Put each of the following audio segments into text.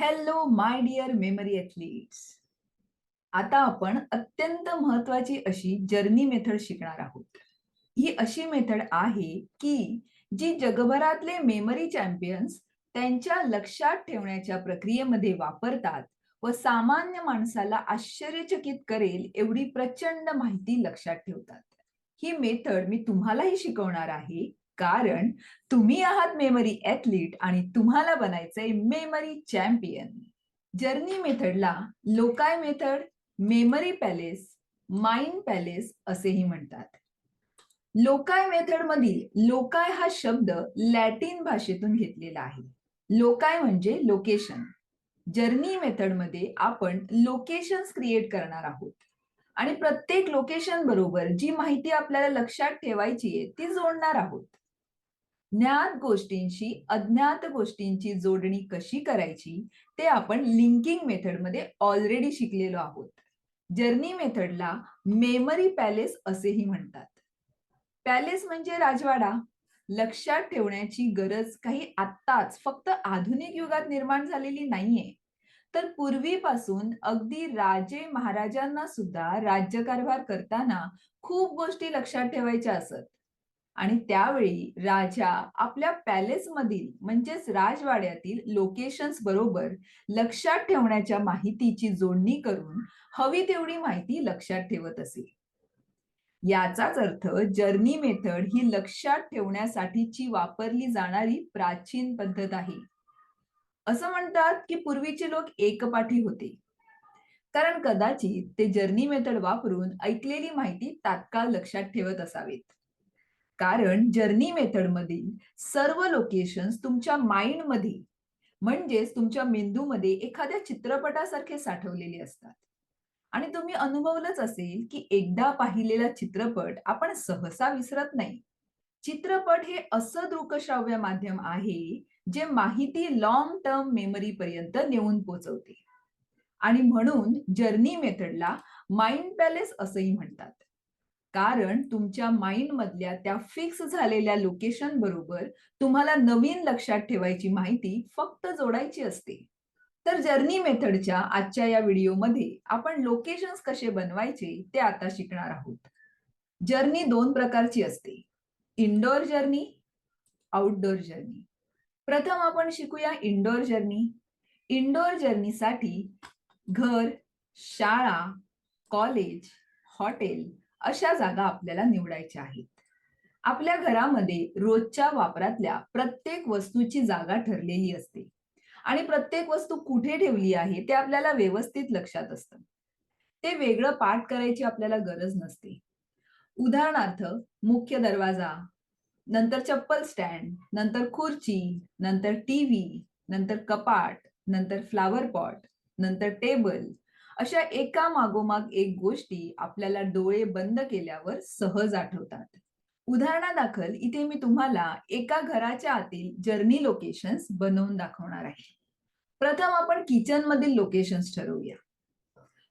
Hello my dear memory athletes. आता आपण अत्यंत महत्वाची अशी जर्नी मेथड शिकणार आहोत. ही अशी मेथड आहे की जी जगभरातले मेमरी चॅम्पियन्स त्यांच्या लक्षात ठेवण्याच्या प्रक्रियेमध्ये वापरतात व सामान्य माणसाला आश्चर्यचकित करेल एवढी प्रचंड माहिती लक्षात ठेवतात. ही मेथड मी तुम्हालाही शिकवणार आहे, कारण तुम्ही आहात मेमरी ॲथलीट आणि तुम्हाला बनायचंय मेमरी चॅम्पियन. जर्नी मेथडला loci method, memory palace, mind palace असेही म्हणतात. लोकाय मेथड मधील लोकाय हा शब्द लॅटिन भाषेतून घेतलेला आहे. लोकाय म्हणजे लोकेशन. जर्नी मेथड मध्ये आपण लोकेशन्स क्रिएट करणार आहोत आणि प्रत्येक लोकेशन बरोबर जी माहिती आपल्याला लक्षात ठेवायची आहे ती जोडणार आहोत. ज्ञात गोष्टींशी अज्ञात गोष्टींची जोडणी कशी करायची ते आपण लिंकिंग मेथडमध्ये ऑलरेडी शिकलेलो आहोत. जर्नी मेथडला मेमरी पॅलेस असेही म्हणतात. पॅलेस म्हणजे राजवाडा. लक्षात ठेवण्याची गरज काही आत्ताच फक्त आधुनिक युगात निर्माण झालेली नाहीये, तर पूर्वीपासून अगदी राजे महाराजांना सुद्धा राज्यकारभार करताना खूप गोष्टी लक्षात ठेवायच्या असत आणि त्यावेळी राजा आपल्या पॅलेसमधील म्हणजेच राजवाड्यातील लोकेशन्स बरोबर लक्षात ठेवण्याच्या माहितीची जोडणी करून हवी तेवढी माहिती लक्षात ठेवत असे. याचाच अर्थ जर्नी मेथड ही लक्षात ठेवण्यासाठीची वापरली जाणारी प्राचीन पद्धत आहे. असं म्हणतात की पूर्वीचे लोक एकपाठी होते, कारण कदाचित ते जर्नी मेथड वापरून ऐकलेली माहिती तात्काळ लक्षात ठेवत असावेत. कारण जर्नी मेथड मधील सर्व लोकेशन्स तुमच्या माइंड मध्ये म्हणजेच तुमच्या मेंदूमध्ये एखाद्या चित्रपटासारखे साठवलेले असतात आणि तुम्ही अनुभवलंच असेल की एकदा पाहिलेला चित्रपट आपण सहसा विसरत नाही. चित्रपट हे असं दृकश्राव्य माध्यम आहे जे माहिती लॉंग टर्म मेमरी पर्यंत नेऊन पोहोचवते आणि म्हणून जर्नी मेथडला माइंड पॅलेस असंही म्हणतात. कारण तुमच्या माइंड मधल्या त्या फिक्स झालेल्या लोकेशन बरोबर तुम्हाला नवीन लक्षात ठेवायची माहिती फक्त जोडायची असते. तर जर्नी मेथडच्या आजच्या या व्हिडिओमध्ये आपण लोकेशन्स कसे बनवायचे ते आता शिकणार आहोत. जर्नी दोन प्रकारची असते, इनडोअर जर्नी, आउटडोअर जर्नी. प्रथम आपण शिकूया इनडोअर जर्नी. इनडोअर जर्नीसाठी घर, शाळा, कॉलेज, हॉटेल अशा जागा आपल्याला निवडायच्या आहेत. आपल्या घरामध्ये रोजच्या वापरातल्या प्रत्येक वस्तूची जागा ठरलेली असते आणि प्रत्येक वस्तू कुठे ठेवली आहे ते आपल्याला व्यवस्थित लक्षात असतं. ते वेगळं पाठ करायची आपल्याला गरज नसते. उदाहरणार्थ, मुख्य दरवाजा, नंतर चप्पल स्टँड, नंतर खुर्ची, नंतर टीव्ही, नंतर कपाट, नंतर फ्लॉवर पॉट, नंतर टेबल अशा एका मागोमाग एक गोष्टी आपल्याला डोळे बंद केल्यावर सहज आठवतात. उदाहरणादाखल इथे मी तुम्हाला एका घराच्या आतील जर्नी लोकेशन्स बनवून दाखवणार आहे. प्रथम आपण किचन मधील लोकेशन्स ठरवूया.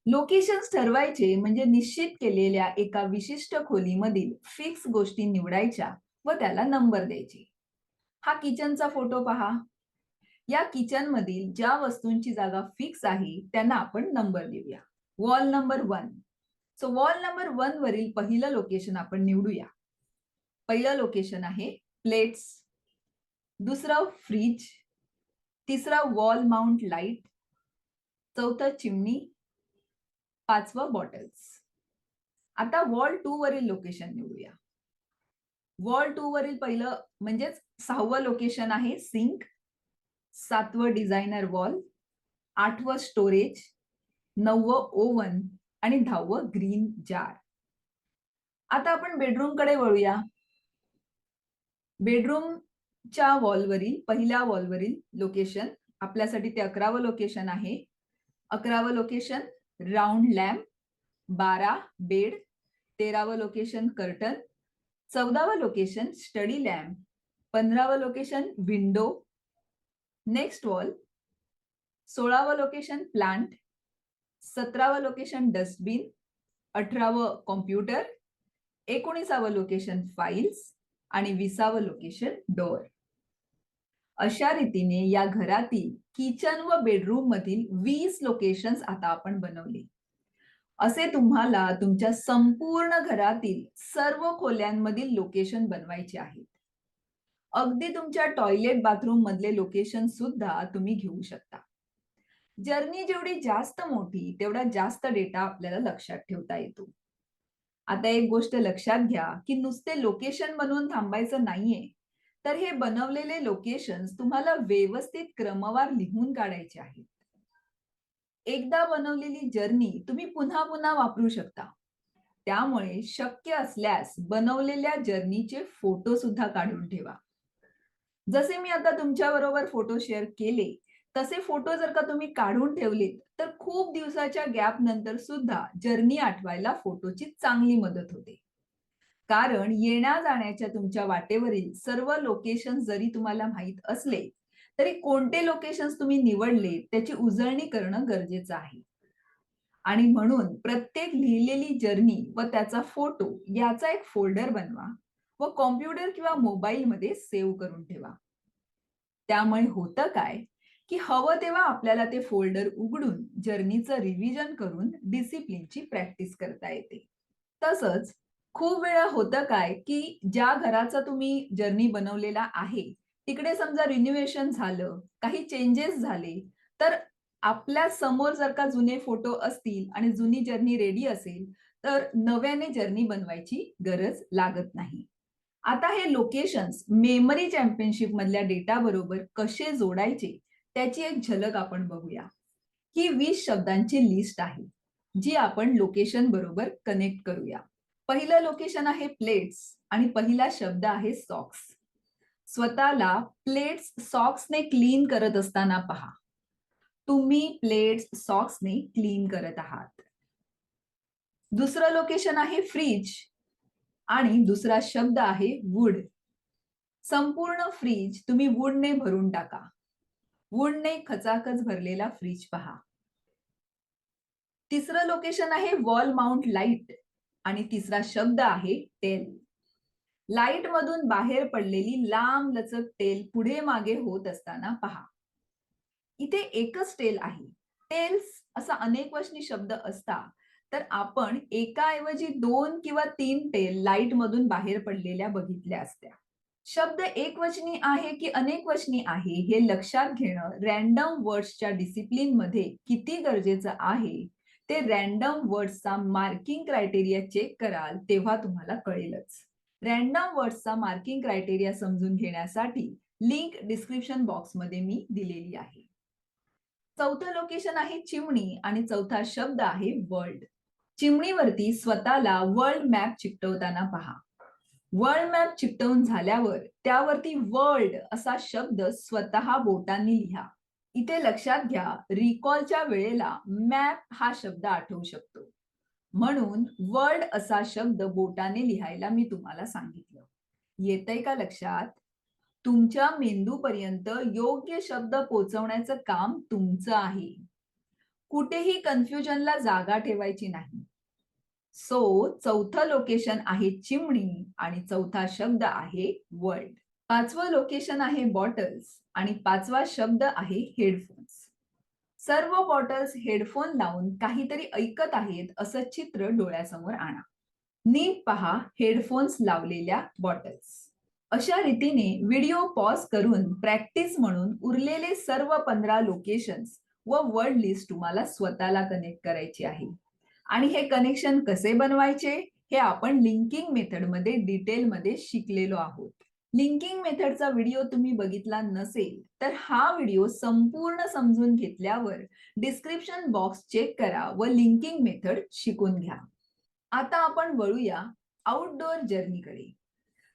लोकेशन्स ठरवायचे म्हणजे निश्चित केलेल्या एका विशिष्ट खोलीमधील फिक्स गोष्टी निवडायच्या व त्याला नंबर द्यायचे. हा किचनचा फोटो पहा. या किचन मधील ज्या वस्तूंची जागा फिक्स आहे त्यांना आपण नंबर देऊया. Wall number 1. So wall number 1 वरील पहिलं लोकेशन आपण निवडूया. पहिलं लोकेशन आहे प्लेट्स, दुसरं फ्रीज, तिसरं वॉल माउंट लाईट, चौथं चिमणी, पाचवं बॉटल्स. आता वॉल 2 वरील लोकेशन निवडूया. वॉल 2 वरील पहिलं म्हणजेच 6वं लोकेशन आहे सिंक, 7वं डिझायनर वॉल, 8वं स्टोरेज, 9वं ओव्हन आणि 10वं ग्रीन जार. आता आपण बेडरूम कडे वळूया. बेडरूमच्या वॉलवरील पहिल्या वॉलवरील लोकेशन आपल्यासाठी ते 11वं लोकेशन आहे. 11वं लोकेशन राउंड लॅम्प, 12 बेड, 13वं लोकेशन कर्टन, 14वं लोकेशन स्टडी लॅम्प, 15वं लोकेशन विंडो. नेक्स्ट वॉल 16वं लोकेशन प्लांट, 17वं लोकेशन डस्टबिन, 18वं कॉम्प्युटर, 19वं लोकेशन फाईल्स आणि 20वं लोकेशन डोअर. अशा रीतीने या घरातील किचन व बेडरूम मधील 20 लोकेशन्स आता आपण बनवले. असे तुम्हाला तुमच्या संपूर्ण घरातील सर्व खोल्यांमधील लोकेशन बनवायचे आहेत. अगदी तुमच्या टॉयलेट बाथरूम मधले लोकेशन सुद्धा तुम्ही घेऊ शकता. जर्नी जेवढी जास्त मोठी, तेवढा जास्त डेटा आपल्याला लक्षात ठेवता येतो. आता एक गोष्ट लक्षात घ्या, की नुसते लोकेशन बनवून थांबायचं नाहीये. तर हे बनवलेले लोकेशन्स तुम्हाला व्यवस्थित क्रमवार लिहून काढायचे आहेत. एकदा बनवलेली जर्नी तुम्ही पुन्हा पुन्हा वापरू शकता. त्यामुळे शक्य असल्यास बनवलेल्या जर्नीचे फोटो सुद्धा काढून ठेवा. जसे मी आता तुमच्या बरोबर फोटो शेअर केले, तसे फोटो जर का तुम्ही काढून ठेवलेत, तर खूप दिवसाच्या गॅप नंतर सुद्धा जर्नी आठवायला फोटोची चांगली मदत होते. कारण येण्या-जाण्याच्या तुमच्या वाटेवरील सर्व लोकेशन्स जरी तुम्हाला माहीत असले, तरी कोणते लोकेशन्स तुम्ही निवडले त्याची उजळणी करणं गरजेचं आहे. आणि म्हणून प्रत्येक लिहिलेली जर्नी व त्याचा फोटो याचा एक फोल्डर बनवा व कॉम्प्युटर किंवा मोबाईलमध्ये सेव्ह करून ठेवा. त्यामुळे होतं काय, की हवं तेव्हा आपल्याला ते फोल्डर उघडून जर्नीचं रिव्हिजन करून डिसिप्लिनची प्रॅक्टिस करता येते. तसंच खूप वेळा होतं काय, की ज्या घराचा तुम्ही जर्नी बनवलेला आहे, तिकडे समजा रिनोव्हेशन झालं, काही चेंजेस झाले, तर आपल्या समोर जर का जुने फोटो असतील आणि जुनी जर्नी रेडी असेल, तर नव्याने जर्नी बनवायची गरज लागत नाही. आता हे लोकेशन्स मेमरी चॅम्पियनशिप मधल्या डेटा बरोबर कसे जोडायचे, त्याची एक झलक आपण बघूया. ही 20 शब्दांची लिस्ट आहे, जी आपण लोकेशन बरोबर कनेक्ट करूया. पहिलं लोकेशन आहे प्लेट्स आणि पहिला शब्द आहे सॉक्स. स्वतःला प्लेट्स सॉक्सने क्लीन करत असताना पहा. तुम्ही प्लेट्स सॉक्सने क्लीन करत आहात. दुसरं लोकेशन आहे फ्रिज आणि दुसरा शब्द आहे वूड. संपूर्ण फ्रिज तुम्ही वूडने भरून टाका. वूडने खचाखच भरलेला फ्रिज पहा. तिसरं लोकेशन आहे वॉल माउंट लाईट आणि तिसरा शब्द आहे टेल. लाईट मधून बाहेर पडलेली लांब लचक टेल पुढे मागे होत असताना पहा. इथे एकच टेल आहे. टेल्स असा अनेकवचनी शब्द असता तर आपण एकाऐवजी 2 किंवा 3 टेल लाईट मधून बाहेर पडलेल्या बघितल्या असत्या. शब्द एकवचनी आहे की अनेकवचनी आहे हे लक्षात घेणं रँडम वर्ड्सच्या डिसिप्लिन मध्ये किती गरजेचं आहे, ते रँडम वर्ड्सचा मार्किंग क्रायटेरिया चेक कराल तेव्हा तुम्हाला कळेलच. रँडम वर्ड्सचा मार्किंग क्रायटेरिया समजून घेण्यासाठी लिंक डिस्क्रिप्शन बॉक्समध्ये मी दिलेली आहे. चौथं लोकेशन आहे चिमणी आणि चौथा शब्द आहे वर्ल्ड. चिमणीवरती स्वतःला वर्ल्ड मॅप चिकटवताना पहा. वर्ल्ड मॅप चिकटवून झाल्यावर त्यावरती वर्ल्ड असा शब्द स्वतः बोटांनी लिहा. इथे लक्षात घ्या, रिकॉलच्या वेळेला मॅप हा शब्द आठवू शकतो. म्हणून वर्ल्ड असा शब्द बोटाने लिहायला मी तुम्हाला सांगितलं. येतंय का लक्षात? तुमच्या मेंदूपर्यंत योग्य शब्द पोहोचवण्याचं काम तुमचं आहे. कुठेही कन्फ्युजनला जागा ठेवायची नाही. सो चौथं लोकेशन आहे चिमणी आणि चौथा शब्द आहे वर्ल्ड. पाचवं लोकेशन आहे बॉटल्स आणि पाचवा शब्द आहे हेडफोन्स. सर्व बॉटल्स हेडफोन लावून काहीतरी ऐकत आहेत असं चित्र डोळ्यासमोर आणा. नीट पहा हेडफोन्स लावलेल्या बॉटल्स. अशा रीतीने व्हिडिओ पॉज करून प्रॅक्टिस म्हणून उरलेले सर्व 15 लोकेशन्स व वर्ड लिस्ट तुम्हाला स्वतःला कनेक्ट करायची आहे. आणि हे कनेक्शन कसे बनवायचे हे आपण लिंकिंग मेथडमध्ये डिटेलमध्ये शिकलेलो आहोत. लिंकिंग मेथडचा व्हिडिओ तुम्ही बघितला नसेल तर हा व्हिडिओ संपूर्ण समजून घेतल्यावर डिस्क्रिप्शन बॉक्स चेक करा व लिंकिंग मेथड शिकून घ्या. आता आपण वळूया आउटडोअर जर्नीकडे.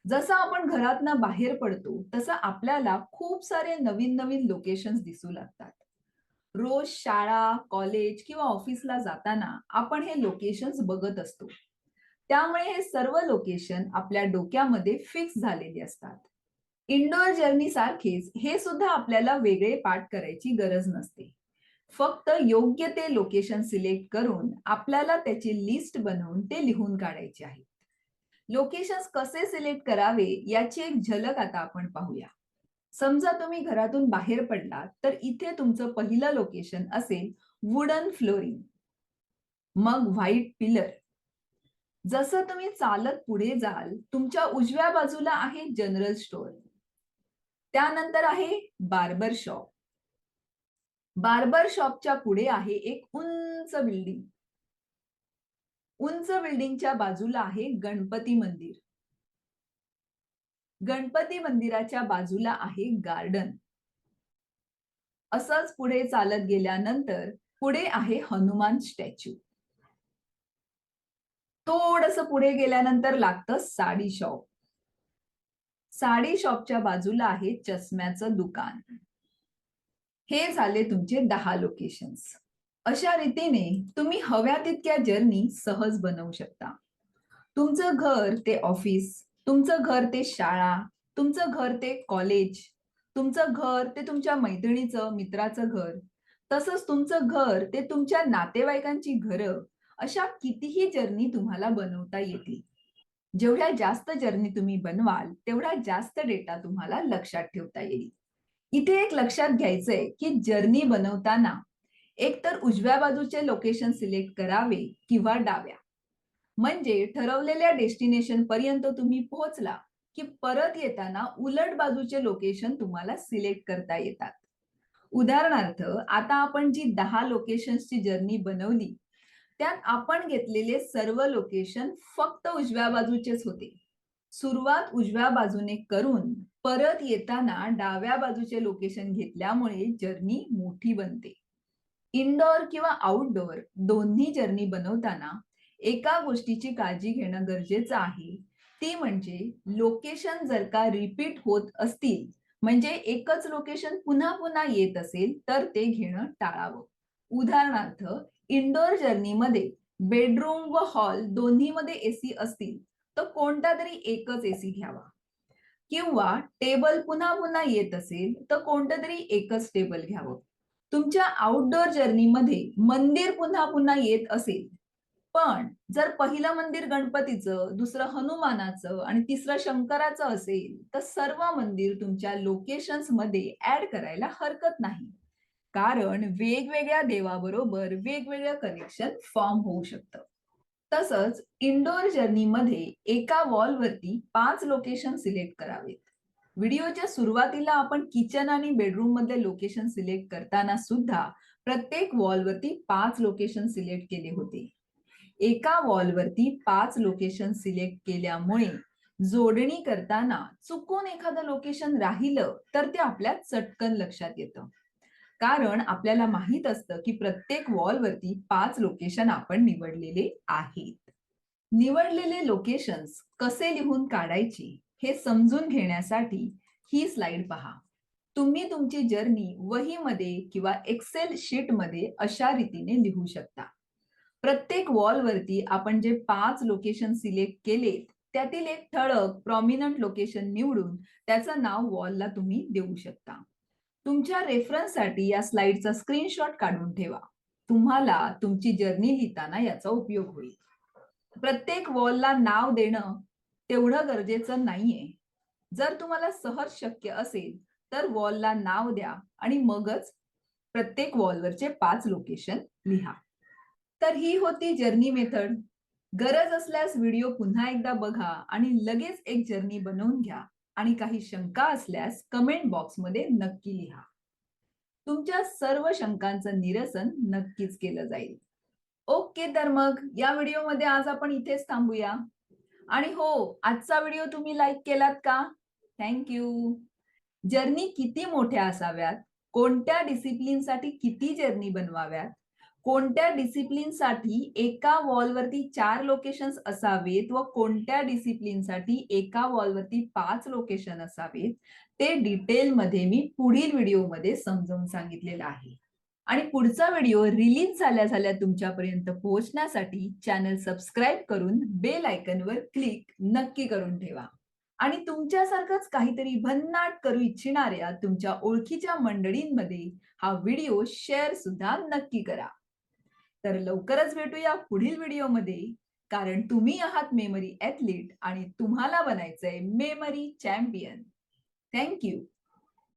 जसं आपण घरातनं बाहेर पडतो तसं आपल्याला खूप सारे नवीन नवीन लोकेशन्स दिसू लागतात. रोज शाळा, कॉलेज किंवा ऑफिसला जाताना आपण हे लोकेशन्स बघत असतो. त्यामुळे हे सर्व लोकेशन आपल्या डोक्यामध्ये फिक्स झालेली असतात. इंडोअर जर्नी सारखेच हे सुद्धा आपल्याला वेगळे पाठ करायची गरज नसते. फक्त योग्य ते लोकेशन सिलेक्ट करून आपल्याला त्याची लिस्ट बनवून ते लिहून काढायचे आहे. लोकेशन्स कसे सिलेक्ट करावे याची एक झलक आता आपण पाहूया. समजा तुम्ही घरातून बाहेर पडलात, तर इथे तुमचं पहिलं लोकेशन असेल वुडन फ्लोरिंग, मग व्हाईट पिलर. जसं तुम्ही चालत पुढे जाल, तुमच्या उजव्या बाजूला आहे जनरल स्टोअर. त्यानंतर आहे बार्बर शॉप. बार्बर शॉपच्या पुढे आहे एक उंच बिल्डिंग. उंच बिल्डिंगच्या बाजूला आहे गणपती मंदिर. गणपती मंदिराच्या बाजूला आहे गार्डन. असंच पुढे चालत गेल्यानंतर पुढे आहे हनुमान स्टॅच्यू. थोडंसं पुढे गेल्यानंतर लागतं साडी शॉप. साडी शॉपच्या बाजूला आहे चष्म्याचं दुकान. हे झाले तुमचे 10 लोकेशन्स. अशा रीतीने तुम्ही हव्या तितक्या जर्नी सहज बनवू शकता. तुमचं घर ते ऑफिस, तुमचं घर ते शाळा, तुमचं घर ते कॉलेज, तुमचं घर ते तुमच्या मैत्रिणीचं, मित्राचं घर, तसंच तुमचं घर ते तुमच्या नातेवाईकांची घरं, अशा कितीही जर्नी तुम्हाला बनवता येतील. जेवढ्या जास्त जर्नी तुम्ही बनवाल, तेवढा जास्त डेटा तुम्हाला लक्षात ठेवता येईल. इथे एक लक्षात घ्यायचंय, की जर्नी बनवताना एकतर उजव्या बाजूचे लोकेशन सिलेक्ट करावे किंवा डाव्या. म्हणजे ठरवलेल्या डेस्टिनेशन पर्यंत तुम्ही पोहोचला, की परत येताना उलट बाजूचे लोकेशन तुम्हाला सिलेक्ट करता येतात. उदाहरणार्थ, आता आपण जी 10 लोकेशन्सची जर्नी बनवली, त्यात आपण घेतलेले सर्व लोकेशन फक्त उजव्या बाजूचेच होते. सुरुवात उजव्या बाजूने करून परत येताना डाव्या बाजूचे लोकेशन घेतल्यामुळे जर्नी मोठी बनते. इनडोअर किंवा आउटडोअर दोन्ही जर्नी बनवताना एका गोष्टीची काळजी घेणं गरजेचं आहे. ती म्हणजे लोकेशन जर का रिपीट होत असतील, म्हणजे एकच लोकेशन पुन्हा पुन्हा येत असेल, तर ते घेणं टाळावं. उदाहरणार्थ, इनडोअर जर्नीमध्ये बेडरूम व हॉल दोन्हीमध्ये एसी असतील, तर कोणता तरी एकच एसी घ्यावा. किंवा टेबल पुन्हा पुन्हा येत असेल, तर कोणतं तरी एकच टेबल घ्यावं. तुमच्या आउटडोअर जर्नीमध्ये मंदिर पुन्हा पुन्हा येत असेल, पण जर पहिलं मंदिर गणपतीचं, दुसरं हनुमानाचं आणि तिसरं शंकराचं असेल, तर सर्व मंदिर तुमच्या लोकेशन्समध्ये ऍड करायला हरकत नाही. कारण वेगवेगळ्या देवाबरोबर वेगवेगळं कनेक्शन फॉर्म होऊ शकतं. तसंच इनडोअर जर्नीमध्ये एका वॉलवरती 5 लोकेशन सिलेक्ट करावेत. व्हिडिओच्या सुरुवातीला आपण किचन आणि बेडरूम मधले लोकेशन सिलेक्ट करताना सुद्धा प्रत्येक वॉलवरती 5 लोकेशन सिलेक्ट केले होते. एका वॉलवरती 5 लोकेशन सिलेक्ट केल्यामुळे जोडणी करताना चुकून एखादं लोकेशन राहिलं तर ते आपल्या चटकन लक्षात येतं. कारण आपल्याला माहित असतं की प्रत्येक वॉलवरती 5 लोकेशन आपण निवडलेले आहेत. निवडलेले लोकेशन्स कसे लिहून काढायचे हे समजून घेण्यासाठी ही स्लाइड पहा. तुम्ही तुमची जर्नी वहीमध्ये किंवा एक्सेल शीटमध्ये अशा रीतीने लिहू शकता. प्रत्येक वॉलवरती आपण जे 5 लोकेशन सिलेक्ट केलेत, त्यातील एक ठळक प्रॉमिनंट लोकेशन निवडून त्याचं नाव वॉलला तुम्ही देऊ शकता. तुमच्या रेफरन्ससाठी या स्लाइडचा स्क्रीनशॉट काढून ठेवा. तुम्हाला तुमची जर्नी लिहिताना याचा उपयोग होईल. प्रत्येक वॉलला नाव देणं तेवढं गरजेचं नाहीये. जर तुम्हाला सहज शक्य असेल, तर वॉलला नाव द्या आणि मगच प्रत्येक वॉलवरचे 5 लोकेशन लिहा. तर ही होती जर्नी मेथड. गरज असल्यास व्हिडिओ पुन्हा एकदा बघा आणि लगेच एक जर्नी बनवून घ्या आणि काही शंका असल्यास कमेंट बॉक्समध्ये नक्की लिहा. तुमच्या सर्व शंकांचं निरसन नक्कीच केलं जाईल. ओके, तर मग या व्हिडिओमध्ये आज आपण इथेच थांबूया. आणि हो, आजचा व्हिडिओ तुम्ही लाईक केलात का? Thank you. जर्नी किती मोठ्या असाव्यात, कोणत्या डिसिप्लिनसाठी किती जर्नी बनवाव्यात, कोणत्या डिसिप्लिनसाठी एका वॉलवरती 4 लोकेशन्स असावेत व कोणत्या डिसिप्लिनसाठी एका वॉलवरती 5 लोकेशन असावेत, ते डिटेलमध्ये मी पुढील व्हिडिओमध्ये समजावून सांगितलेलं आहे. आणि पुढचा व्हिडिओ रिलीज झाल्या झाल्या तुमच्यापर्यंत पोहोचण्यासाठी चॅनल सबस्क्राईब करून बेल आयकॉनवर क्लिक नक्की करून ठेवा. आणि तुमच्यासारखंच काहीतरी भन्नाट करू इच्छिणाऱ्या तुमच्या ओळखीच्या मंडळींमध्ये हा व्हिडिओ शेअर सुद्धा नक्की करा. तर लवकरच भेटूया पुढील व्हिडिओमध्ये. कारण तुम्ही आहात मेमरी ॲथलीट आणि तुम्हाला बनायचंय मेमरी चॅम्पियन. Thank you.